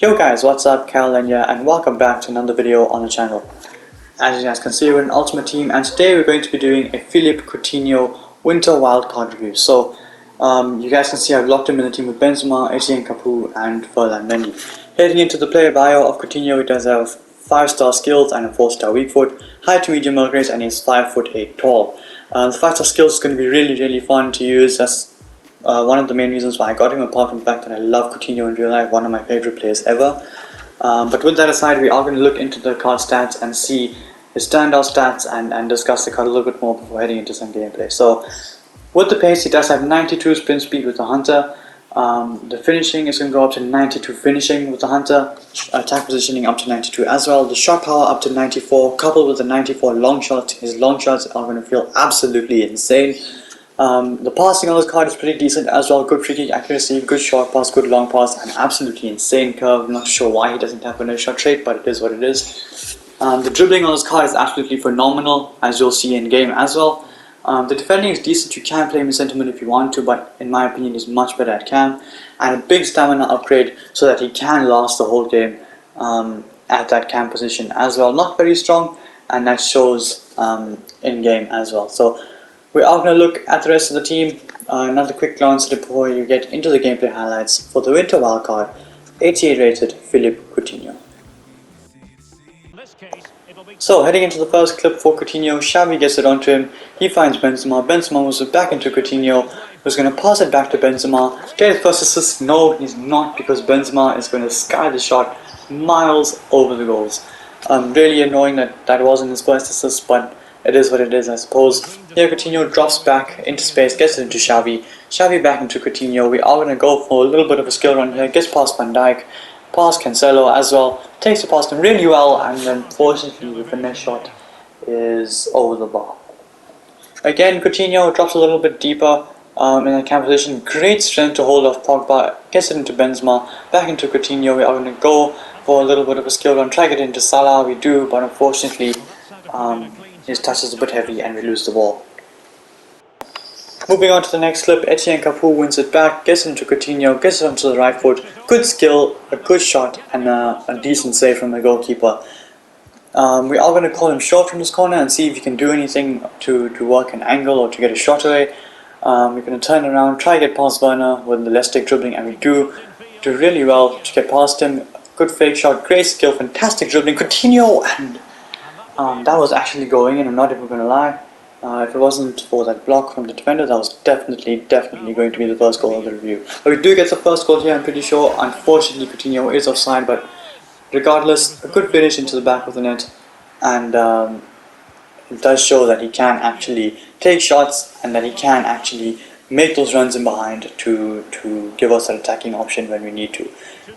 Yo guys, what's up? Caroline here, and welcome back to another video on the channel. As you guys can see, we're an Ultimate Team, and today we're going to be doing a Phillipe Coutinho Winter Wildcard review. So, you guys can see I've locked him in the team with Benzema, Etienne Capoue, and Phillipe. Heading into the player bio of Coutinho, he does have 5-star skills and a 4-star weak foot, high to medium milk rates, and he's 5'8" tall. The 5-star skills is going to be really fun to use. That's one of the main reasons why I got him, apart from the fact that I love Coutinho in real life, one of my favorite players ever. But with that aside, we are going to look into the card stats and see his standout stats and discuss the card a little bit more before heading into some gameplay. So, with the pace, he does have 92 sprint speed with the Hunter. The finishing is going to go up to 92 finishing with the Hunter. Attack positioning up to 92 as well. The shot power up to 94, coupled with the 94 long shots. His long shots are going to feel absolutely insane. The passing on this card is pretty decent as well. Good free kick accuracy, good short pass, good long pass, and absolutely insane curve. I'm not sure why he doesn't have a no shot trait, but it is what it is. The dribbling on this card is absolutely phenomenal, as you'll see in game as well. The defending is decent. You can play him in sentiment if you want to, but in my opinion he's much better at cam. And a big stamina upgrade so that he can last the whole game at that cam position as well. Not very strong, and that shows in game as well. So we are going to look at the rest of the team. Another quick glance before you get into the gameplay highlights for the Winter Wildcard 88 rated Phillipe Coutinho. So heading into the first clip for Coutinho, Xavi gets it onto him. He finds Benzema. Benzema moves it back into Coutinho, who's going to pass it back to Benzema. Get his first assist? No, he's not, because Benzema is going to sky the shot miles over the goals. Really annoying that wasn't his first assist, but it is what it is, I suppose. Here Coutinho drops back into space, gets it into Xavi. Xavi back into Coutinho. We are going to go for a little bit of a skill run here. Gets past Van Dijk, past Cancelo as well. Takes it past him really well, and then fortunately the finesse shot is over the bar. Again, Coutinho drops a little bit deeper in the cam position. Great strength to hold off Pogba. Gets it into Benzema. Back into Coutinho. We are going to go for a little bit of a skill run. Try to get into Salah. We do, but unfortunately his touch is a bit heavy and we lose the ball. Moving on to the next clip, Etienne Capoue wins it back, gets it into Coutinho, gets it onto the right foot. Good skill, a good shot, and a decent save from the goalkeeper. We are going to call him short from this corner and see if he can do anything to work an angle or to get a shot away. We're going to turn around, try to get past Werner with the left stick dribbling, and we do really well to get past him. Good fake shot, great skill, fantastic dribbling. Coutinho, and that was actually going in, I'm not even going to lie. If it wasn't for that block from the defender, that was definitely going to be the first goal of the review. But we do get the first goal here, I'm pretty sure. Unfortunately, Coutinho is offside, but regardless, a good finish into the back of the net. And it does show that he can actually take shots and that he can actually make those runs in behind to give us an attacking option when we need to.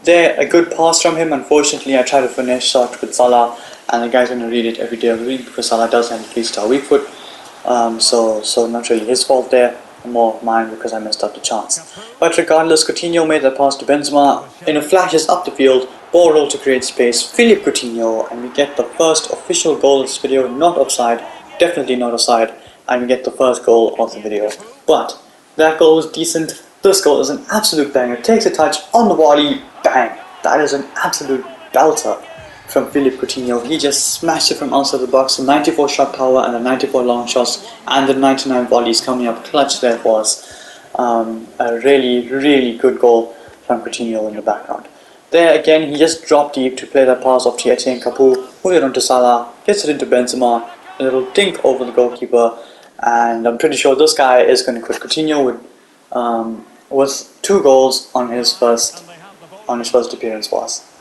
There, a good pass from him. Unfortunately, I tried to finish shot with Salah, and the guy's going to read it every day of the week because Salah does have a 3-star weak foot. So not really his fault there, more mine because I messed up the chance. But regardless, Coutinho made that pass to Benzema. In a flashes up the field, ball roll to create space, Phillipe Coutinho, and we get the first official goal of this video. Not offside, definitely not offside, and we get the first goal of the video. But that goal was decent. This goal is an absolute banger. Takes a touch on the volley, bang! That is an absolute belter from Phillipe Coutinho. He just smashed it from outside the box. The 94 shot power and the 94 long shots and the 99 volleys coming up clutch there for us. A really good goal from Coutinho in the background. There again, he just dropped deep to play that pass off to Etienne Capoue, moves it onto Salah, gets it into Benzema, a little dink over the goalkeeper, and I'm pretty sure this guy is going to quit. Coutinho with 2 goals on his first appearance for us.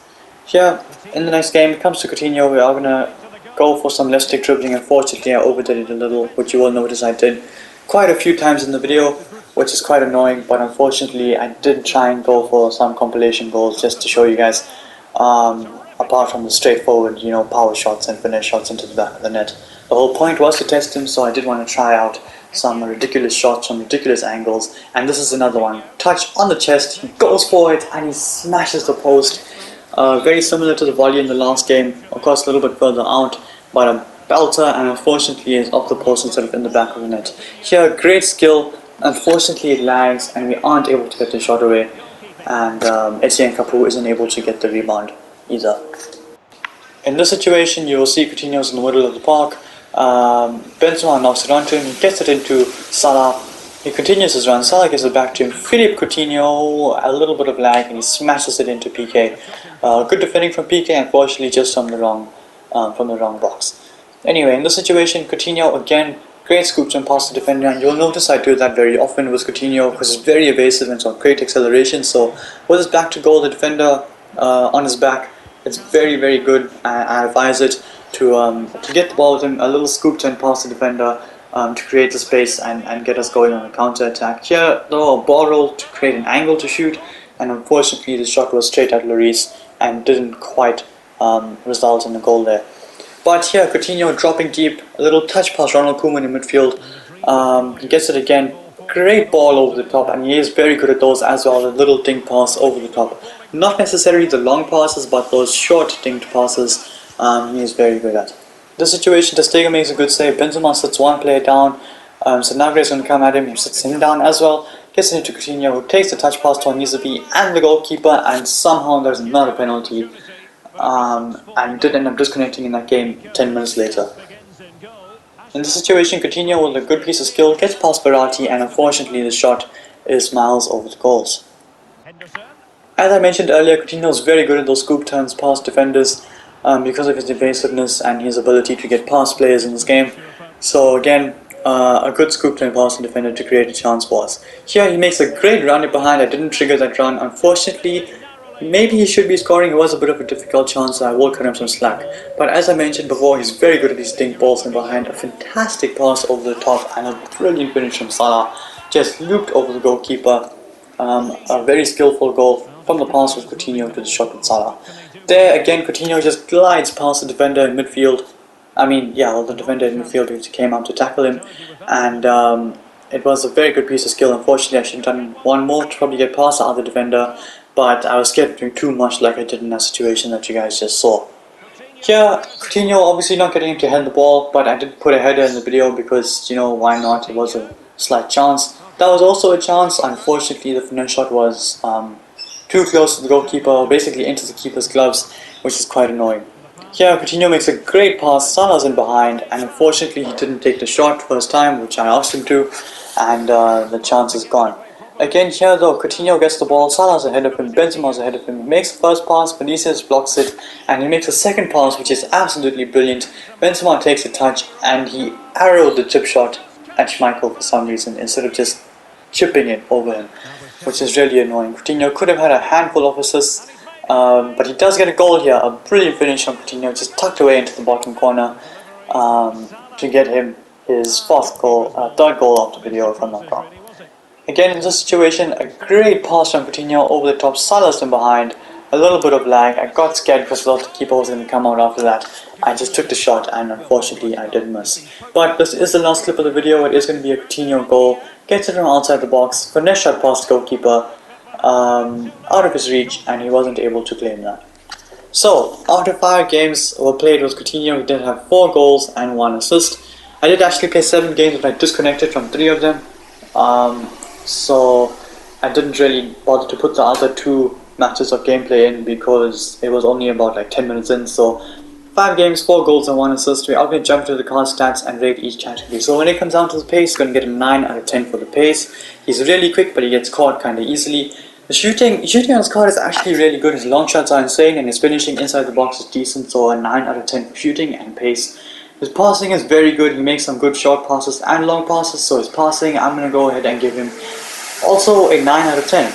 Here, in the next game, it comes to Coutinho. We are going to go for some left stick dribbling. Unfortunately, I overdid it a little, which you will notice I did quite a few times in the video, which is quite annoying, but unfortunately, I did try and go for some compilation goals just to show you guys, apart from the straightforward, power shots and finish shots into the back of the net. The whole point was to test him, so I did want to try out some ridiculous shots from ridiculous angles, and this is another one. Touch on the chest, he goes for it, and he smashes the post. Very similar to the volley in the last game, of course a little bit further out, but a belter, and unfortunately is off the post instead of in the back of the net. Here, great skill. Unfortunately it lags and we aren't able to get the shot away. and Etienne Capoue isn't able to get the rebound either. In this situation, you will see Coutinho's in the middle of the park. Benzema knocks it onto him, he gets it into Salah. He continues his run, Salah gets it back to him. Phillipe Coutinho, a little bit of lag, and he smashes it into PK. Good defending from PK, unfortunately just from the wrong box. Anyway, in this situation, Coutinho again, great scoops and past the defender, and you'll notice I do that very often with Coutinho because it's very evasive and it's got great acceleration. So with his back to goal, the defender on his back, it's very, very good. I advise it to get the ball with him, a little scoop and pass the defender to create the space and get us going on a counter attack. Here, though, a ball roll to create an angle to shoot, and unfortunately the shot was straight at Lloris and didn't quite result in a goal there. But here, Coutinho dropping deep, a little touch past Ronald Koeman in midfield. He gets it again. Great ball over the top, and he is very good at those as well. A little dink pass over the top. Not necessarily the long passes, but those short dinked passes he is very good at. This situation, Ter Stegen makes a good save. Benzema sits one player down. So Nagre is going to come at him. He sits him down as well. Gets it into Coutinho, who takes the touch pass to Onizubi and the goalkeeper, and somehow there's not a penalty. And did end up disconnecting in that game 10 minutes later. In this situation, Coutinho with a good piece of skill gets past Verratti, and unfortunately the shot is miles over the goals. As I mentioned earlier, Coutinho is very good at those scoop turns past defenders because of his evasiveness and his ability to get past players in this game. So again, a good scoop turn past the defender to create a chance for us. Here he makes a great run behind. I didn't trigger that run. Unfortunately, maybe he should be scoring. It was a bit of a difficult chance, so I will cut him some slack. But as I mentioned before, he's very good at these dink balls and behind. A fantastic pass over the top and a brilliant finish from Salah. Just looped over the goalkeeper. A very skillful goal from the pass with Coutinho to the shot with Salah. There again, Coutinho just glides past the defender in midfield. The defender in midfield because he came out to tackle him. And it was a very good piece of skill. Unfortunately, I should have done one more to probably get past the other defender. But I was scared of doing too much like I did in that situation that you guys just saw. Here, Coutinho obviously not getting him to head the ball, but I did put a header in the video because, why not? It was a slight chance. That was also a chance. Unfortunately, the finish shot was too close to the goalkeeper, basically into the keeper's gloves, which is quite annoying. Here, Coutinho makes a great pass, Salah's in behind, and unfortunately he didn't take the shot first time, which I asked him to, and the chance is gone. Again here though, Coutinho gets the ball, Salah's ahead of him, Benzema's ahead of him, he makes the first pass, Vinicius blocks it, and he makes a second pass which is absolutely brilliant. Benzema takes a touch and he arrowed the chip shot at Schmeichel for some reason instead of just chipping it over him, which is really annoying. Coutinho could have had a handful of assists, but he does get a goal here, a brilliant finish from Coutinho, just tucked away into the bottom corner to get him his third goal of the video if I'm not wrong. Again, in this situation, a great pass from Coutinho over the top, Salah's in behind, a little bit of lag. I got scared because I thought the keeper was going to come out after that. I just took the shot and unfortunately I did miss. But this is the last clip of the video. It is going to be a Coutinho goal, gets it from outside the box, finesse shot past the goalkeeper, out of his reach, and he wasn't able to claim that. So, after 5 games were played with Coutinho, he did have 4 goals and 1 assist. I did actually play 7 games, but I disconnected from 3 of them. So I didn't really bother to put the other 2 matches of gameplay in because it was only about like 10 minutes in. So 5 games, 4 goals and 1 assist. We're going to jump to the card stats and rate each category. So when it comes down to the pace, he's going to get a 9 out of 10 for the pace. He's really quick, but he gets caught kind of easily. The shooting on his card is actually really good. His long shots are insane and his finishing inside the box is decent. So a 9 out of 10 for shooting and pace. His passing is very good. He makes some good short passes and long passes. So his passing, I'm going to go ahead and give him also a 9 out of 10.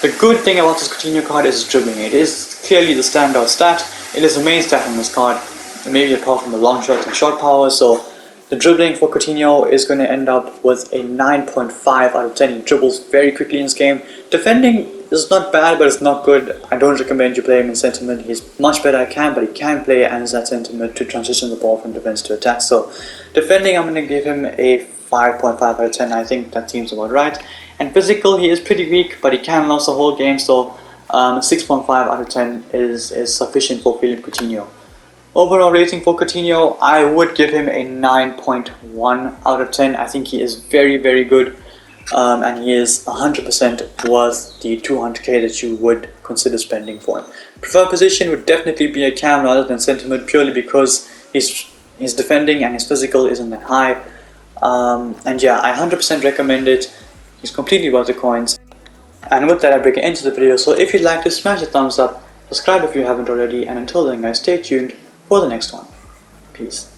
The good thing about this Coutinho card is his dribbling. It is clearly the standout stat. It is the main stat on this card, maybe apart from the long shots and short power. So the dribbling for Coutinho is going to end up with a 9.5 out of 10. He dribbles very quickly in this game. Defending is not bad, but it's not good. I don't recommend you play him in sentiment. He's much better at but he can play and is that sentiment to transition the ball from defense to attack. So defending, I'm going to give him a 5.5 out of 10. I think that seems about right. And physical, he is pretty weak, but he can last the whole game. So 6.5 out of 10 is sufficient for Phillipe Coutinho. Overall rating for Coutinho, I would give him a 9.1 out of 10. I think he is very, very good. and he is 100% worth the 200k that you would consider spending for him. Preferred position would definitely be a cam rather than centre mid, purely because his defending and his physical isn't that high. And yeah, I 100% recommend it. He's completely worth the coins. And with that, I bring it into the video. So if you'd like to, smash the thumbs up, subscribe if you haven't already, and until then guys, stay tuned for the next one. Peace.